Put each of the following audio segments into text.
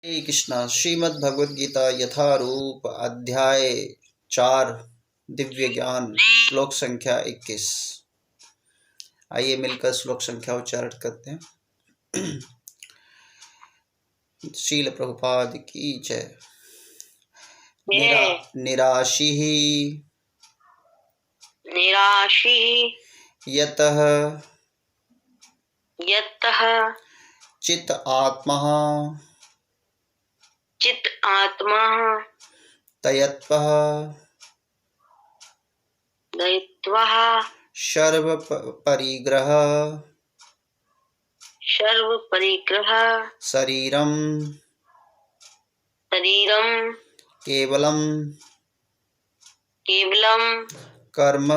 हरे कृष्णा। श्रीमद् भगवद गीता यथारूप अध्याय 4 दिव्य ज्ञान श्लोक संख्या 21। आइए मिलकर श्लोक संख्या उच्चारण करते हैं। श्रील प्रभुपाद की जय। निराशी यतः चित आत्मा तयत्वः सर्व परिग्रह शरीरम केवलम कर्म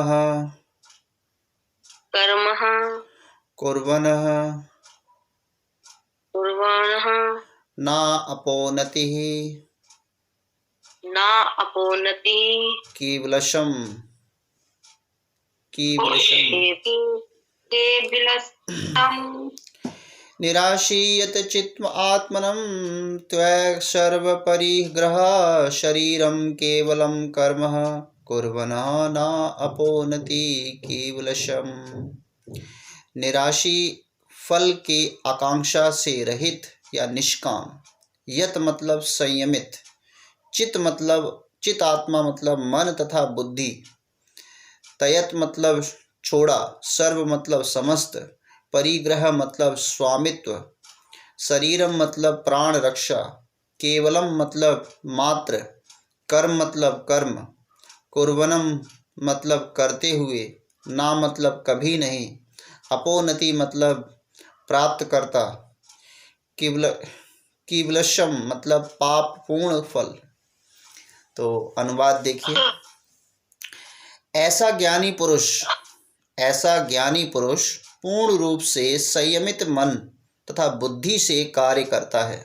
कुर्वनः न अपोनति कीवलशम निराशीयत चित्त आत्मनं त्वया सर्व परिग्रह शरीरम केवलम कर्म कुर्वनः न अपोनति कीवलशम। निराशी फल के आकांक्षा से रहित या निष्काम। यत मतलब संयमित, चित मतलब चित आत्मा मतलब मन तथा बुद्धि, तयत मतलब छोड़ा, सर्व मतलब समस्त, परिग्रह मतलब स्वामित्व, शरीरम मतलब प्राण रक्षा, केवलम मतलब मात्र, कर्म मतलब कर्म, कुर्वनम मतलब करते हुए, ना मतलब कभी नहीं, अपोनति मतलब प्राप्त करता, कीवलशम मतलब पाप पूर्ण फल। तो अनुवाद देखिए। ऐसा ज्ञानी पुरुष पूर्ण रूप से संयमित मन तथा बुद्धि से कार्य करता है।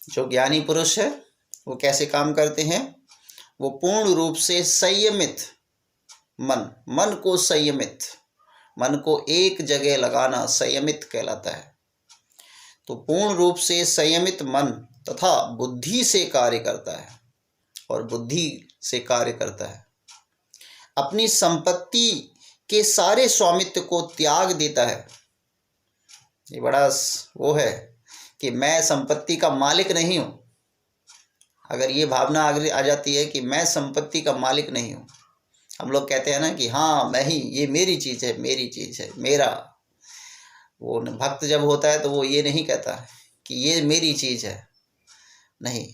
जो ज्ञानी पुरुष है वो कैसे काम करते हैं? वो पूर्ण रूप से संयमित मन को संयमित, मन को एक जगह लगाना संयमित कहलाता है। तो पूर्ण रूप से संयमित मन तथा बुद्धि से कार्य करता है और बुद्धि से कार्य करता है। अपनी संपत्ति के सारे स्वामित्व को त्याग देता है। ये बड़ा वो है कि मैं संपत्ति का मालिक नहीं हूँ। अगर ये भावना आ जाती है कि मैं संपत्ति का मालिक नहीं हूँ, हम लोग कहते हैं ना कि हाँ मैं ही, ये मेरी चीज़ है, मेरी चीज़ है, मेरा। वो भक्त जब होता है तो वो ये नहीं कहता कि ये मेरी चीज़ है, नहीं।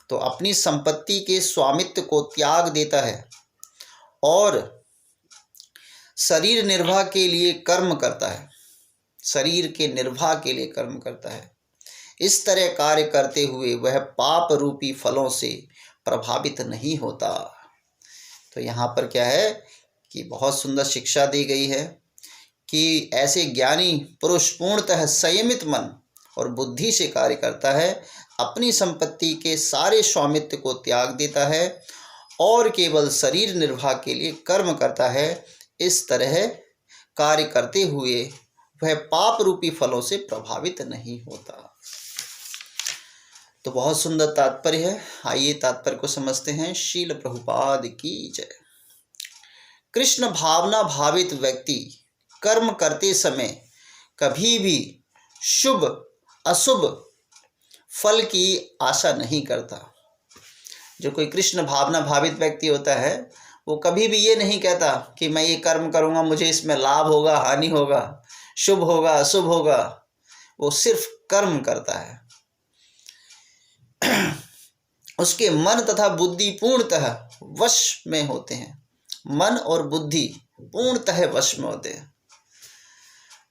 तो अपनी संपत्ति के स्वामित्व को त्याग देता है और शरीर निर्वाह के लिए कर्म करता है, शरीर के निर्वाह के लिए कर्म करता है। इस तरह कार्य करते हुए वह पाप रूपी फलों से प्रभावित नहीं होता। तो यहाँ पर क्या है कि बहुत सुंदर शिक्षा दी गई है कि ऐसे ज्ञानी पुरुष पूर्णतः संयमित मन और बुद्धि से कार्य करता है, अपनी संपत्ति के सारे स्वामित्व को त्याग देता है और केवल शरीर निर्वाह के लिए कर्म करता है। इस तरह कार्य करते हुए वह पाप रूपी फलों से प्रभावित नहीं होता। तो बहुत सुंदर तात्पर्य है। आइए तात्पर्य को समझते हैं। श्रील प्रभुपाद की जय। कृष्ण भावना भावित व्यक्ति कर्म करते समय कभी भी शुभ अशुभ फल की आशा नहीं करता। जो कोई कृष्ण भावना भावित व्यक्ति होता है वो कभी भी ये नहीं कहता कि मैं ये कर्म करूँगा, मुझे इसमें लाभ होगा, हानि होगा, शुभ होगा, अशुभ होगा। वो सिर्फ कर्म करता है। उसके मन तथा बुद्धि पूर्णतः वश में होते हैं। मन और बुद्धि पूर्णतः वश में होते हैं,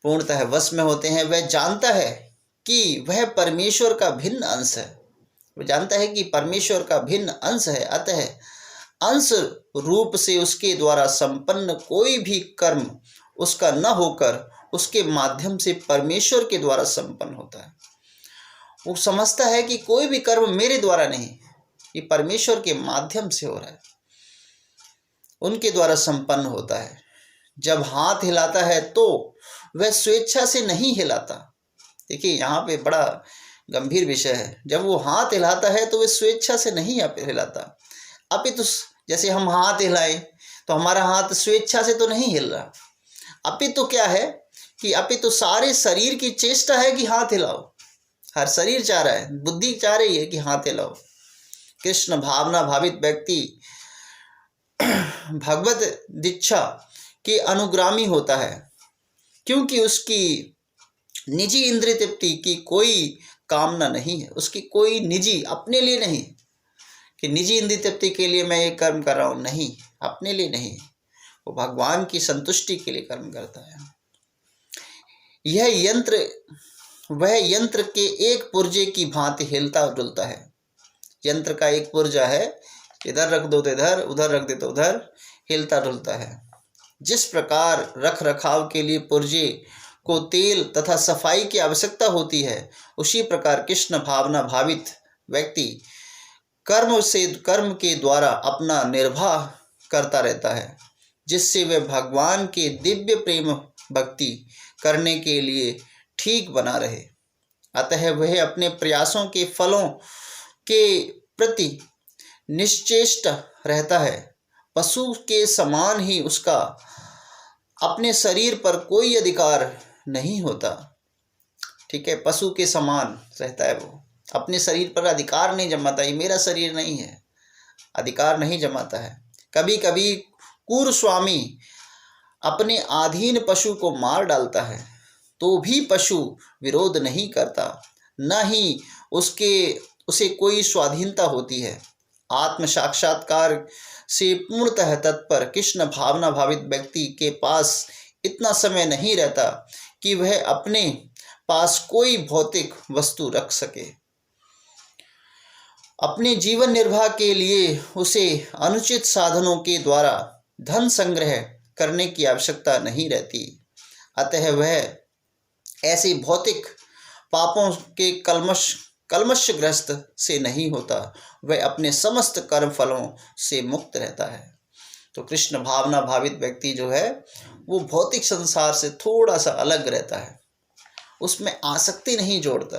पूर्णतः वश में होते हैं। वह जानता है कि वह परमेश्वर का भिन्न अंश है। वो जानता है कि परमेश्वर का भिन्न अंश है, अतः अंश रूप से उसके द्वारा संपन्न कोई भी कर्म उसका न होकर उसके माध्यम से परमेश्वर के द्वारा संपन्न होता है। वो समझता है कि कोई भी कर्म मेरे द्वारा नहीं, ये परमेश्वर के माध्यम से हो रहा है, उनके द्वारा संपन्न होता है। जब हाथ हिलाता है तो वह स्वेच्छा से नहीं हिलाता। देखिए यहाँ पे बड़ा गंभीर विषय है। जब वो हाथ हिलाता है तो वे स्वेच्छा से नहीं हिलाता, अपितु जैसे हम हाथ हिलाएं तो हमारा हाथ स्वेच्छा से तो नहीं हिल रहा, अपितु क्या है कि अपितु सारे शरीर की चेष्टा है कि हाथ हिलाओ। हर शरीर चाह रहा है, बुद्धि चाह रही है कि हाथ हिलाओ। कृष्ण भावना भावित व्यक्ति भगवत दीक्षा के अनुगामी होता है, क्योंकि उसकी निजी इंद्रिय तृप्ति की कोई कामना नहीं है। उसकी कोई निजी, अपने लिए नहीं कि निजी इंद्रिय तृप्ति के लिए मैं ये कर्म कर रहा हूँ, नहीं, अपने लिए नहीं, वो भगवान की संतुष्टि के लिए कर्म करता है। वह यंत्र के एक पुर्जे की भांति हिलता डुलता है। यंत्र का एक पुर्जा है, इधर रख दो तो इधर, उधर रख दे तो उधर, हिलता डुलता है। जिस प्रकार रख रखाव के लिए पुर्जे को तेल तथा सफाई की आवश्यकता होती है, उसी प्रकार कृष्ण भावना भावित व्यक्ति कर्म के द्वारा अपना निर्वाह करता रहता है, जिससे वह भगवान के दिव्य प्रेम भक्ति करने के लिए ठीक बना रहे। अतः वह अपने प्रयासों के फलों के प्रति निश्चेष्ट रहता है। पशु के समान ही उसका अपने शरीर पर कोई अधिकार नहीं होता। ठीक है, पशु के समान रहता है, वो अपने शरीर पर अधिकार नहीं जमाता। ये मेरा शरीर नहीं है, अधिकार नहीं जमाता है। कभी कभी क्रूर स्वामी अपने अधीन पशु को मार डालता है तो भी पशु विरोध नहीं करता, न ही उसे कोई स्वाधीनता होती है। आत्म साक्षात्कार से पूर्णतः तत्पर कृष्ण भावना भावित व्यक्ति के पास इतना समय नहीं रहता कि वह अपने पास कोई भौतिक वस्तु रख सके। अपने जीवन निर्वाह के लिए उसे अनुचित साधनों के द्वारा धन संग्रह करने की आवश्यकता नहीं रहती। अतः वह ऐसे भौतिक पापों के कलमशग्रस्त से नहीं होता, वह अपने समस्त कर्म फलों से मुक्त रहता है। तो कृष्ण भावना भावित व्यक्ति जो है वो भौतिक संसार से थोड़ा सा अलग रहता है, उसमें आसक्ति नहीं जोड़ता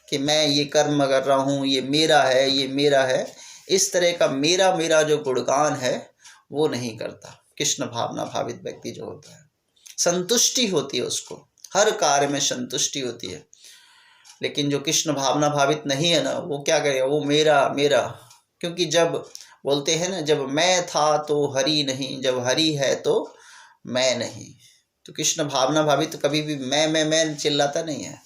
कि मैं ये कर्म कर रहा हूँ, ये मेरा है, ये मेरा है। इस तरह का मेरा मेरा जो गुणगान है वो नहीं करता। कृष्ण भावना भावित व्यक्ति जो होता है, संतुष्टि होती है, उसको हर कार्य में संतुष्टि होती है। लेकिन जो कृष्ण भावना भावित नहीं है ना, वो क्या करेगा, वो मेरा मेरा, क्योंकि जब बोलते हैं ना, जब मैं था तो हरि नहीं, जब हरि है तो मैं नहीं। तो कृष्ण भावना भावित कभी भी मैं चिल्लाता नहीं है।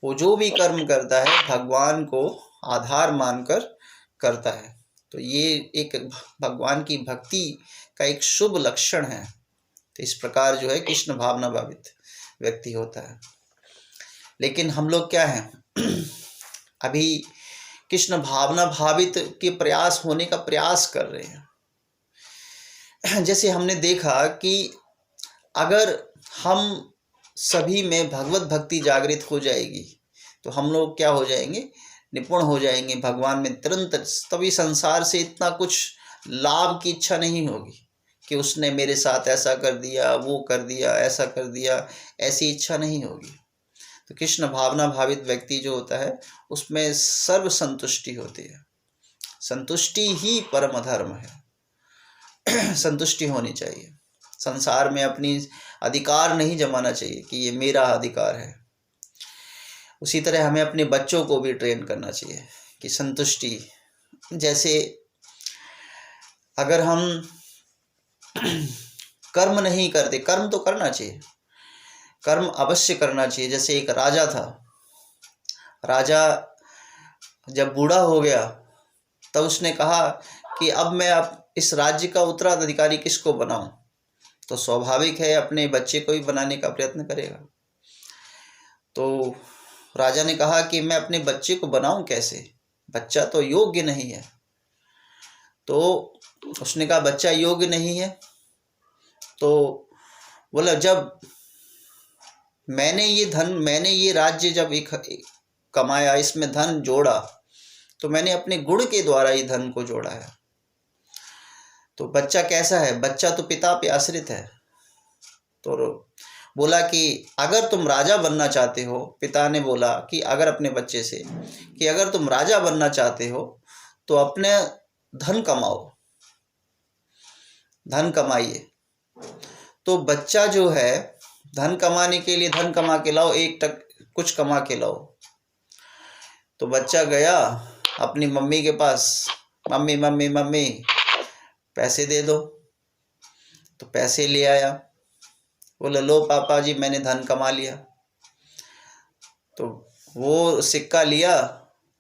वो जो भी कर्म करता है भगवान को आधार मानकर करता है। तो ये एक भगवान की भक्ति का एक शुभ लक्षण है। तो इस प्रकार जो है कृष्ण भावना भावित व्यक्ति होता है। लेकिन हम लोग क्या हैं, अभी कृष्ण भावना भावित के प्रयास होने का प्रयास कर रहे हैं। जैसे हमने देखा कि अगर हम सभी में भगवत भक्ति जागृत हो जाएगी तो हम लोग क्या हो जाएंगे, निपुण हो जाएंगे भगवान में तुरंत। तभी संसार से इतना कुछ लाभ की इच्छा नहीं होगी कि उसने मेरे साथ ऐसा कर दिया, वो कर दिया, ऐसा कर दिया, ऐसी इच्छा नहीं होगी। तो कृष्ण भावना भावित व्यक्ति जो होता है उसमें सर्व संतुष्टि होती है। संतुष्टि ही परम धर्म है। संतुष्टि होनी चाहिए। संसार में अपनी अधिकार नहीं जमाना चाहिए कि ये मेरा अधिकार है। उसी तरह हमें अपने बच्चों को भी ट्रेन करना चाहिए कि संतुष्टि, जैसे अगर हम कर्म नहीं करते, कर्म तो करना चाहिए, कर्म अवश्य करना चाहिए। जैसे एक राजा था, राजा जब बूढ़ा हो गया तब उसने कहा कि अब मैं इस राज्य का उत्तराधिकारी किसको बनाऊं। तो स्वाभाविक है अपने बच्चे को ही बनाने का प्रयत्न करेगा। तो राजा ने कहा कि मैं अपने बच्चे को बनाऊं कैसे, बच्चा तो योग्य नहीं है। तो उसने कहा बच्चा योग्य नहीं है, तो बोला जब मैंने ये राज्य जब कमाया, इसमें धन जोड़ा, तो मैंने अपने गुण के द्वारा ही धन को जोड़ा है। तो बच्चा कैसा है, बच्चा तो पिता पे आश्रित है। तो बोला कि अगर तुम राजा बनना चाहते हो, पिता ने बोला कि अगर अपने बच्चे से कि अगर तुम राजा बनना चाहते हो तो अपने धन कमाओ, धन कमाइए। तो बच्चा जो है धन कमाने के लिए धन कमा के लाओ, कुछ कमा के लाओ। तो बच्चा गया अपनी मम्मी के पास, मम्मी मम्मी मम्मी पैसे दे दो। तो पैसे ले आया, बोला लो पापा जी मैंने धन कमा लिया। तो वो सिक्का लिया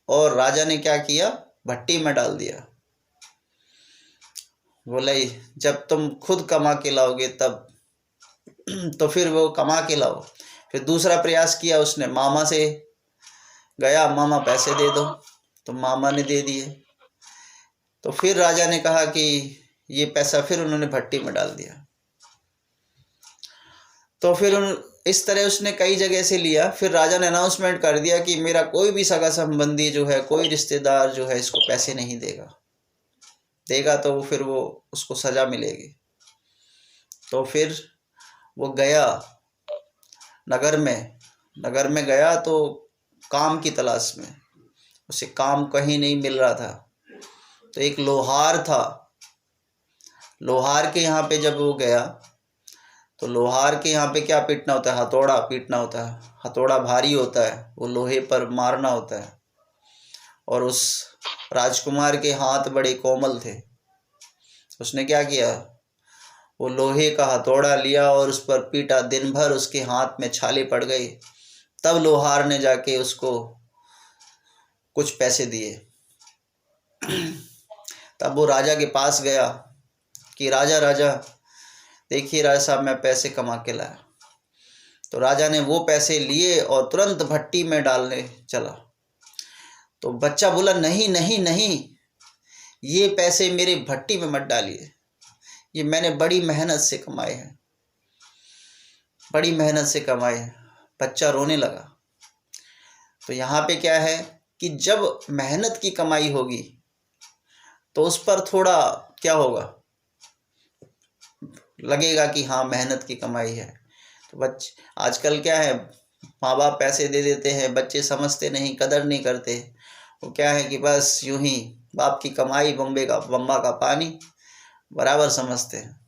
और राजा ने क्या किया, भट्टी में डाल दिया। बोला जब तुम खुद कमा के लाओगे तब तो फिर वो कमा के लाओ। फिर दूसरा प्रयास किया उसने, मामा से गया, मामा पैसे दे दो। तो मामा ने दे दिए। तो फिर राजा ने कहा कि ये पैसा, फिर उन्होंने भट्टी में डाल दिया। तो फिर इस तरह उसने कई जगह से लिया। फिर राजा ने अनाउंसमेंट कर दिया कि मेरा कोई भी सगा संबंधी जो है, कोई रिश्तेदार जो है इसको पैसे नहीं देगा तो फिर वो उसको सज़ा मिलेगी। तो फिर वो गया नगर में गया तो काम की तलाश में, उसे काम कहीं नहीं मिल रहा था। तो एक लोहार था, लोहार के यहाँ पे जब वो गया तो लोहार के यहाँ पे क्या पीटना होता है, हथौड़ा पीटना होता है। हथौड़ा भारी होता है, वो लोहे पर मारना होता है। और उस राजकुमार के हाथ बड़े कोमल थे। उसने क्या किया, वो लोहे का हथौड़ा लिया और उस पर पीटा। दिन भर उसके हाथ में छाले पड़ गए। तब लोहार ने जाके उसको कुछ पैसे दिए। तब वो राजा के पास गया कि राजा देखिए राजा साहब मैं पैसे कमा के लाया। तो राजा ने वो पैसे लिए और तुरंत भट्टी में डालने चला। तो बच्चा बोला नहीं नहीं नहीं, ये पैसे मेरे भट्टी में मत डालिए, ये मैंने बड़ी मेहनत से कमाए हैं, बड़ी मेहनत से कमाए हैं। बच्चा रोने लगा। तो यहाँ पे क्या है कि जब मेहनत की कमाई होगी तो उस पर थोड़ा क्या होगा, लगेगा कि हाँ मेहनत की कमाई है। तो बच्चे आजकल क्या है, माँ बाप पैसे दे देते हैं, बच्चे समझते नहीं, कदर नहीं करते। वो क्या है कि बस यूं ही बाप की कमाई बम्बा का पानी बराबर समझते हैं।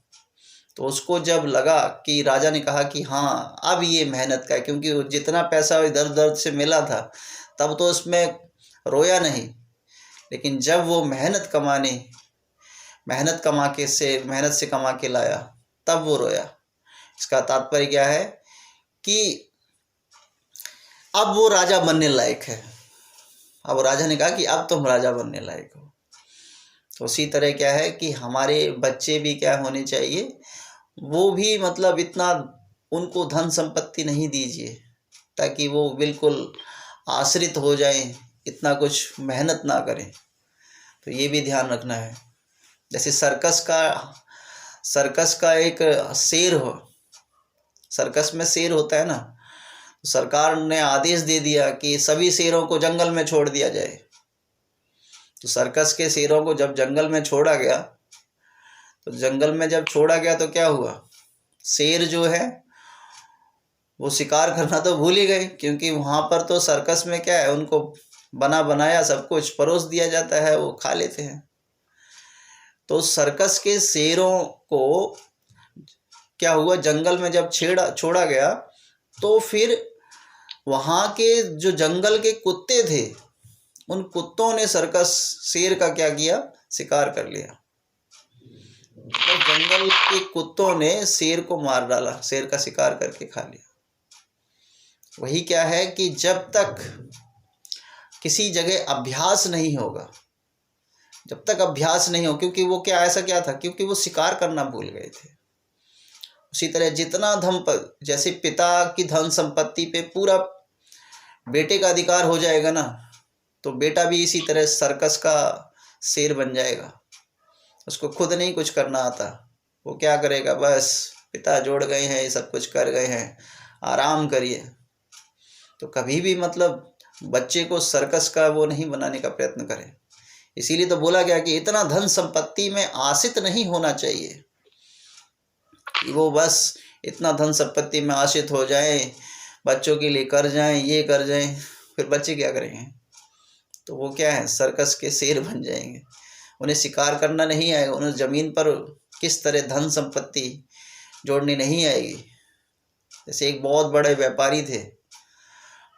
तो उसको जब लगा कि राजा ने कहा कि हाँ अब ये मेहनत का है, क्योंकि वो जितना पैसा इधर उधर से मिला था तब तो उसमें रोया नहीं, लेकिन जब वो मेहनत से कमा के लाया तब वो रोया। इसका तात्पर्य क्या है कि अब वो राजा बनने लायक है। अब राजा ने कहा कि अब तुम राजा बनने लायक हो। तो उसी तरह क्या है कि हमारे बच्चे भी क्या होने चाहिए, वो भी मतलब इतना उनको धन संपत्ति नहीं दीजिए ताकि वो बिल्कुल आश्रित हो जाएं, इतना कुछ मेहनत ना करें। तो ये भी ध्यान रखना है। जैसे सर्कस का एक शेर हो, सर्कस में शेर होता है ना, तो सरकार ने आदेश दे दिया कि सभी शेरों को जंगल में छोड़ दिया जाए। तो सर्कस के शेरों को जब जंगल में छोड़ा गया तो क्या हुआ, शेर जो है वो शिकार करना तो भूल ही गए, क्योंकि वहाँ पर तो सर्कस में क्या है, उनको बना बनाया सब कुछ परोस दिया जाता है, वो खा लेते हैं। तो सर्कस के शेरों को क्या हुआ, जंगल में जब छोड़ा गया तो फिर वहाँ के जो जंगल के कुत्ते थे, उन कुत्तों ने सर्कस शेर का क्या किया, शिकार कर लिया। तो जंगल के कुत्तों ने शेर को मार डाला, शेर का शिकार करके खा लिया। वही क्या है कि जब तक किसी जगह अभ्यास नहीं होगा, क्योंकि वो क्या ऐसा क्या था, क्योंकि वो शिकार करना भूल गए थे। उसी तरह जितना जैसे पिता की धन संपत्ति पे पूरा बेटे का अधिकार हो जाएगा ना, तो बेटा भी इसी तरह सर्कस का शेर बन जाएगा। उसको खुद नहीं कुछ करना आता, वो क्या करेगा, बस पिता जोड़ गए हैं, ये सब कुछ कर गए हैं, आराम करिए। तो कभी भी मतलब बच्चे को सर्कस का वो नहीं बनाने का प्रयत्न करें। इसीलिए तो बोला गया कि इतना धन संपत्ति में आश्रित नहीं होना चाहिए कि वो बस इतना धन संपत्ति में आशित हो जाएं, बच्चों के लिए कर जाएं, ये कर जाएं, फिर बच्चे क्या करेंगे? तो वो क्या है, सर्कस के शेर बन जाएंगे। उन्हें शिकार करना नहीं आएगा, उन्हें ज़मीन पर किस तरह धन संपत्ति जोड़नी नहीं आएगी। जैसे एक बहुत बड़े व्यापारी थे,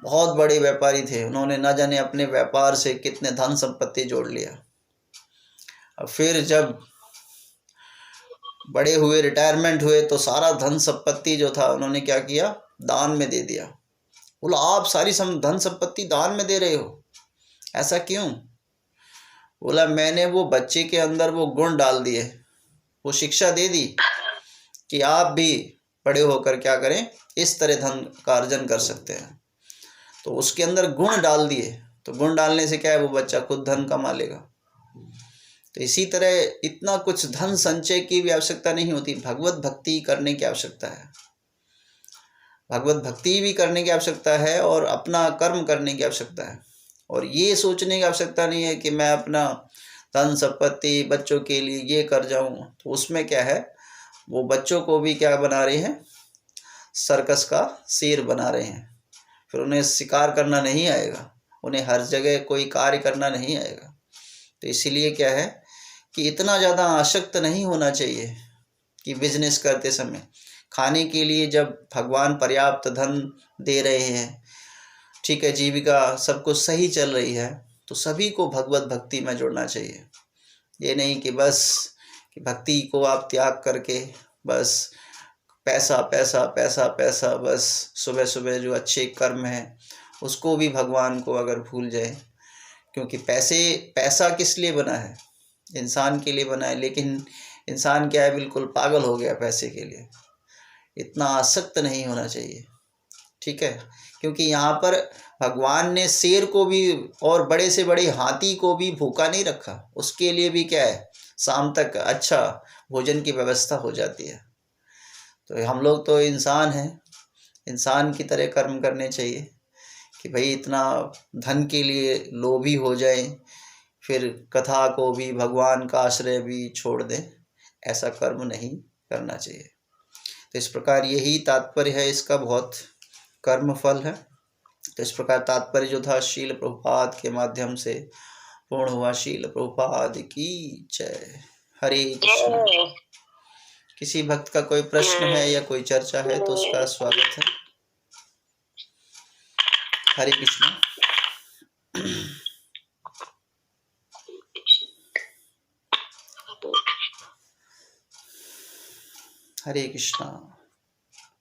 बहुत बड़े व्यापारी थे, उन्होंने न जाने अपने व्यापार से कितने धन संपत्ति जोड़ लिया। अब फिर जब बड़े हुए, रिटायरमेंट हुए, तो सारा धन संपत्ति जो था उन्होंने क्या किया, दान में दे दिया। बोला आप सारी धन संपत्ति दान में दे रहे हो, ऐसा क्यों? बोला मैंने वो बच्चे के अंदर वो गुण डाल दिए, वो शिक्षा दे दी कि आप भी बड़े होकर क्या करें, इस तरह धन का अर्जन कर सकते हैं। तो उसके अंदर गुण डाल दिए, तो गुण डालने से क्या है, वो बच्चा खुद धन कमा लेगा। तो इसी तरह इतना कुछ धन संचय की भी आवश्यकता नहीं होती, भगवत भक्ति करने की आवश्यकता है। भगवत भक्ति भी करने की आवश्यकता है और अपना कर्म करने की आवश्यकता है। और ये सोचने की आवश्यकता नहीं है कि मैं अपना धन संपत्ति बच्चों के लिए ये कर जाऊं। तो उसमें क्या है, वो बच्चों को भी क्या बना रहे हैं, सर्कस का शेर बना रहे हैं। फिर उन्हें शिकार करना नहीं आएगा, उन्हें हर जगह कोई कार्य करना नहीं आएगा। तो इसीलिए क्या है कि इतना ज़्यादा आसक्त नहीं होना चाहिए कि बिजनेस करते समय खाने के लिए जब भगवान पर्याप्त धन दे रहे हैं, ठीक है, जीविका सब कुछ सही चल रही है, तो सभी को भगवत भक्ति में जुड़ना चाहिए। ये नहीं कि बस कि भक्ति को आप त्याग करके बस पैसा पैसा पैसा पैसा, बस सुबह सुबह जो अच्छे कर्म हैं उसको भी भगवान को अगर भूल जाए। क्योंकि पैसा किस लिए बना है, इंसान के लिए बना है, लेकिन इंसान क्या है, बिल्कुल पागल हो गया पैसे के लिए। इतना आसक्त नहीं होना चाहिए, ठीक है। क्योंकि यहाँ पर भगवान ने शेर को भी और बड़े से बड़े हाथी को भी भूखा नहीं रखा, उसके लिए भी क्या है, शाम तक अच्छा भोजन की व्यवस्था हो जाती है। तो हम लोग तो इंसान हैं, इंसान की तरह कर्म करने चाहिए कि भाई इतना धन के लिए लोभी हो जाए, फिर कथा को भी, भगवान का आश्रय भी छोड़ दें, ऐसा कर्म नहीं करना चाहिए। तो इस प्रकार यही तात्पर्य है इसका, बहुत कर्म फल है। तो इस प्रकार तात्पर्य जो था शील प्रभुपाद के माध्यम से पूर्ण हुआ। शील प्रभुपाद की जय। हरे कृष्ण। किसी भक्त का कोई प्रश्न है या कोई चर्चा है तो उसका स्वागत है। हरे कृष्ण। हरे कृष्णा।